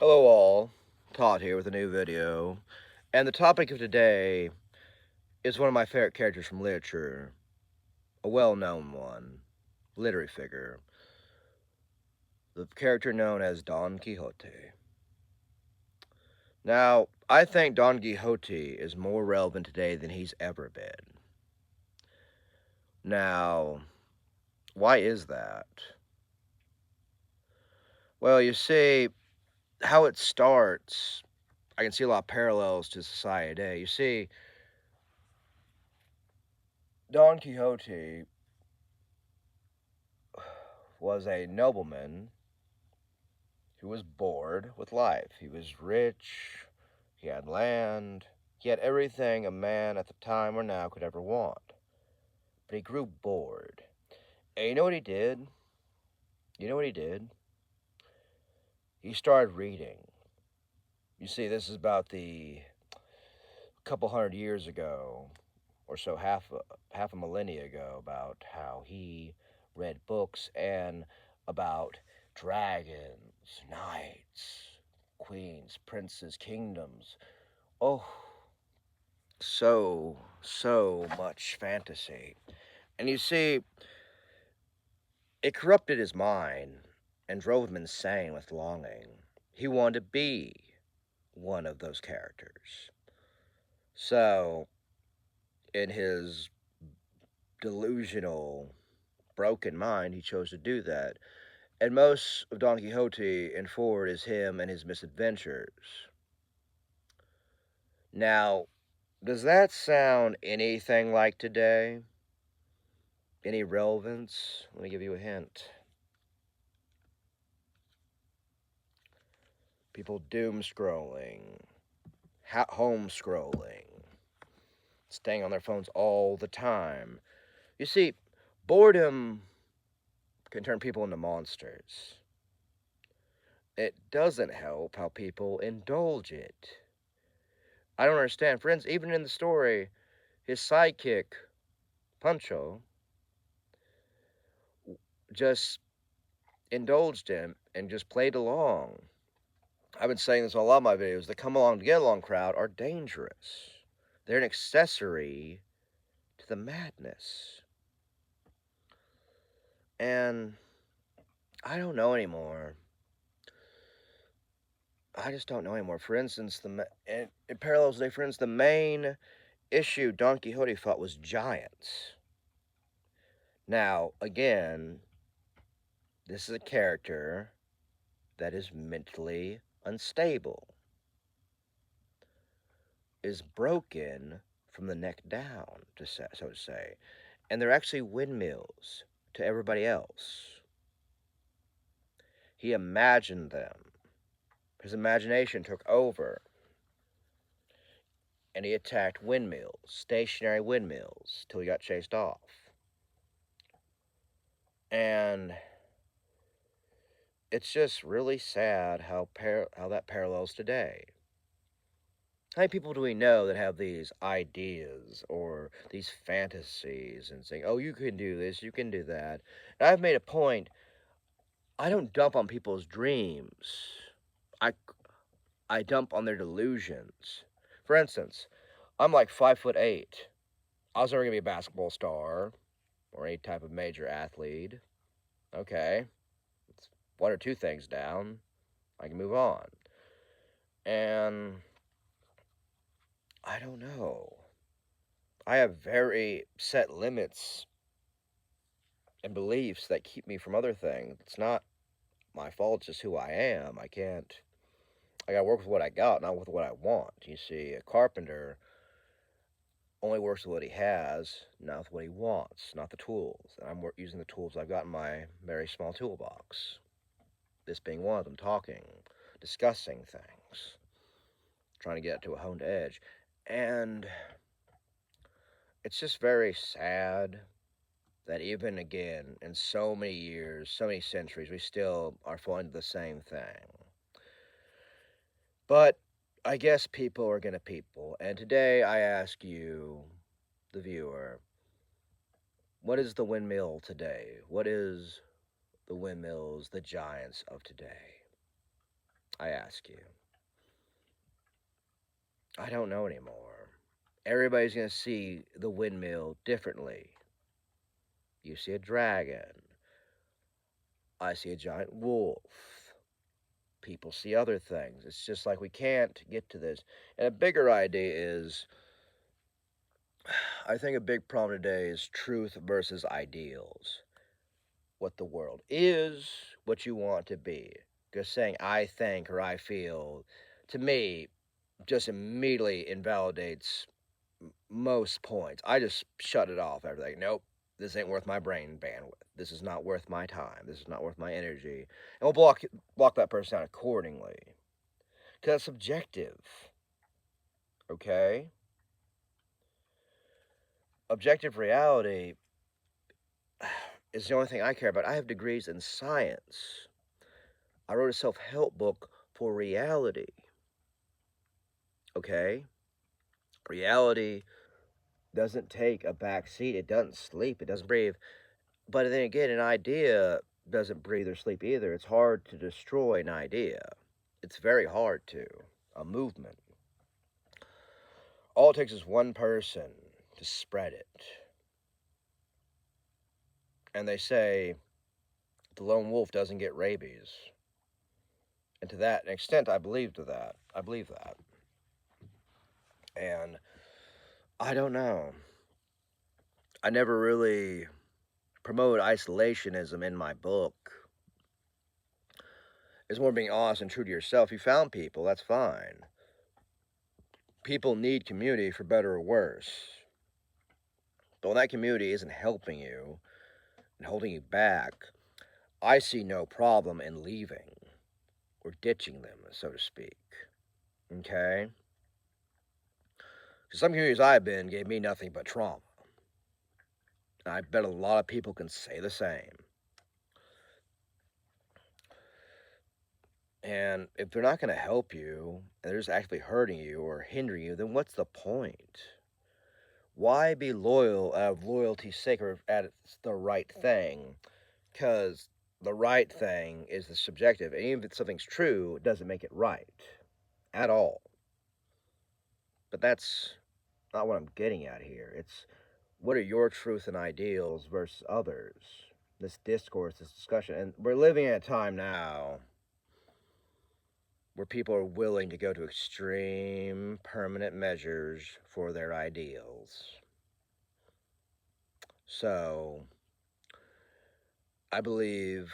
Hello all, Todd here with a new video, and the topic of today is one of my favorite characters from literature, a well-known one, literary figure, the character known as Don Quixote. Now, I think Don Quixote is more relevant today than he's ever been. Now, why is that? Well, you see, how it starts, I can see a lot of parallels to society today. You see, Don Quixote was a nobleman who was bored with life. He was rich, he had land, he had everything a man at the time or now could ever want. But he grew bored. And you know what he did? You know what he did? He started reading. You see, this is about the couple hundred years ago, or so half a millennia ago, about how he read books and about dragons, knights, queens, princes, kingdoms. Oh, so much fantasy. And you see, it corrupted his mind and drove him insane with longing. He wanted to be one of those characters. So, in his delusional, broken mind, he chose to do that. And most of Don Quixote in forward is him and his misadventures. Now, does that sound anything like today? Any relevance? Let me give you a hint. People doom scrolling, home scrolling, staying on their phones all the time. You see, boredom can turn people into monsters. It doesn't help how people indulge it. I don't understand. Friends, even in the story, his sidekick, Pancho, just indulged him and just played along. I've been saying this on a lot of my videos. The come along to get along crowd are dangerous. They're an accessory to the madness. And I don't know anymore. I just don't know anymore. For instance, it parallels today. For instance, the main issue Don Quixote fought was giants. Now, again, this is a character that is mentally unstable, is broken from the neck down, so to say, and they're actually windmills to everybody else. He imagined them. His imagination took over, and he attacked windmills, stationary windmills, till he got chased off. And it's just really sad how that parallels today. How many people do we know that have these ideas or these fantasies and saying, oh, you can do this, you can do that? And I've made a point, I don't dump on people's dreams. I, I dump on their delusions. For instance, I'm like 5'8". I was never going to be a basketball star or any type of major athlete. Okay, it's one or two things down. I can move on. And I don't know. I have very set limits and beliefs that keep me from other things. It's not my fault, it's just who I am. I gotta work with what I got, not with what I want. You see, a carpenter only works with what he has, not with what he wants, not the tools. And I'm using the tools I've got in my very small toolbox. This being one of them, talking, discussing things, trying to get to a honed edge. And it's just very sad that even again, in so many years, so many centuries, we still are falling into the same thing. But I guess people are gonna people. And today I ask you, the viewer, what is the windmill today? What is the windmills, the giants of today? I ask you. I don't know anymore. Everybody's going to see the windmill differently. You see a dragon. I see a giant wolf. People see other things. It's just like we can't get to this. And a bigger idea is I think a big problem today is truth versus ideals. What the world is, what you want to be. Because saying I think or I feel, to me, just immediately invalidates most points. I just shut it off. Everything. Nope, this ain't worth my brain bandwidth. This is not worth my time. This is not worth my energy. And we'll block that person out accordingly. Because it's subjective. Okay? Objective reality is the only thing I care about. I have degrees in science. I wrote a self help book for reality. Okay? Reality doesn't take a back seat. It doesn't sleep. It doesn't breathe. But then again, an idea doesn't breathe or sleep either. It's hard to destroy an idea. It's very hard to. A movement. All it takes is one person to spread it. And they say the lone wolf doesn't get rabies. And to that extent, I believe that. I believe that. And I don't know. I never really promote isolationism in my book. It's more being honest and true to yourself. You found people, that's fine. People need community for better or worse. But when that community isn't helping you and holding you back, I see no problem in leaving or ditching them, so to speak. Okay? Because some communities I've been gave me nothing but trauma. And I bet a lot of people can say the same. And if they're not going to help you, and they're just actually hurting you or hindering you, then what's the point? Why be loyal out of loyalty's sake or at the right thing? Because the right thing is the subjective. And even if something's true, it doesn't make it right at all. But that's not what I'm getting at here. It's what are your truth and ideals versus others? This discourse, this discussion. And we're living in a time now where people are willing to go to extreme, permanent measures for their ideals. So, I believe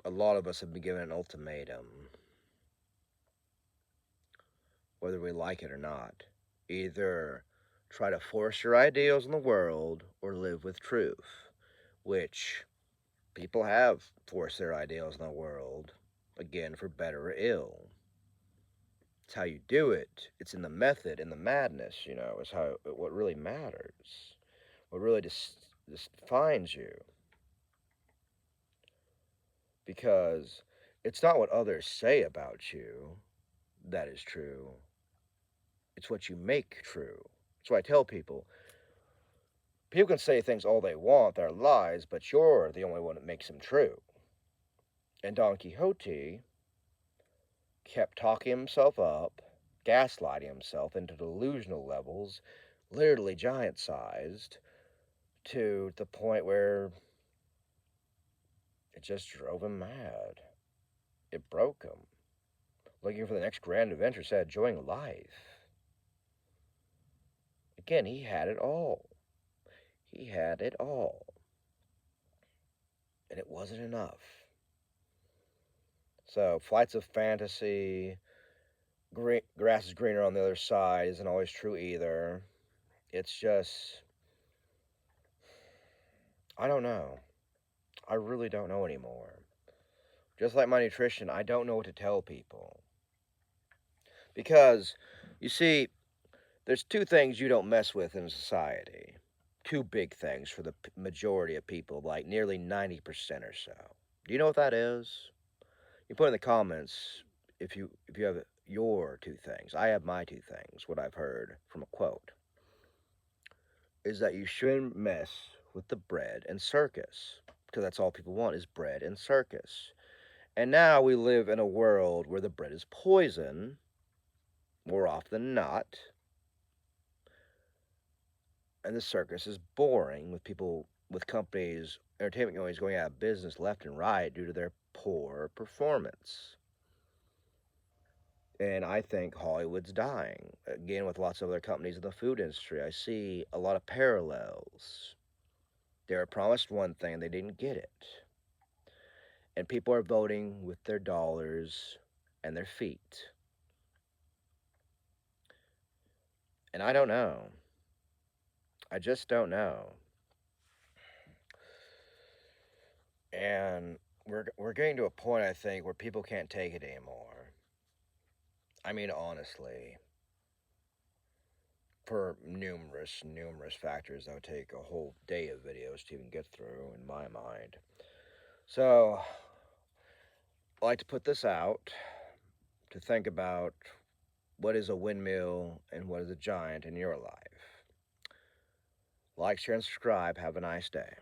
a lot of us have been given an ultimatum, whether we like it or not. Either try to force your ideals in the world or live with truth, which people have forced their ideals in the world, again, for better or ill. It's how you do it. It's in the method, in the madness, is what really matters. What really defines you. Because it's not what others say about you that is true. It's what you make true. That's why I tell people. People can say things all they want, they're lies, but you're the only one that makes them true. And Don Quixote kept talking himself up, gaslighting himself into delusional levels, literally giant sized, to the point where it just drove him mad. It broke him. Looking for the next grand adventure, instead of enjoying life. Again, he had it all. He had it all. And it wasn't enough. So, flights of fantasy, grass is greener on the other side isn't always true either. It's just, I don't know. I really don't know anymore. Just like my nutrition, I don't know what to tell people. Because, you see, there's two things you don't mess with in society. Two big things for the majority of people, like nearly 90% or so. Do you know what that is? You put in the comments if you have your two things. I have my two things, what I've heard from a quote. Is that you shouldn't mess with the bread and circus. Because that's all people want is bread and circus. And now we live in a world where the bread is poison, more often than not, and the circus is boring with companies, entertainment companies going out of business left and right due to their poor performance. And I think Hollywood's dying. Again, with lots of other companies in the food industry, I see a lot of parallels. They were promised one thing and they didn't get it. And people are voting with their dollars and their feet. And I don't know. I just don't know. And we're getting to a point, I think, where people can't take it anymore. I mean, honestly, for numerous factors that would take a whole day of videos to even get through, in my mind. So, I like to put this out to think about what is a windmill and what is a giant in your life. Like, share, and subscribe. Have a nice day.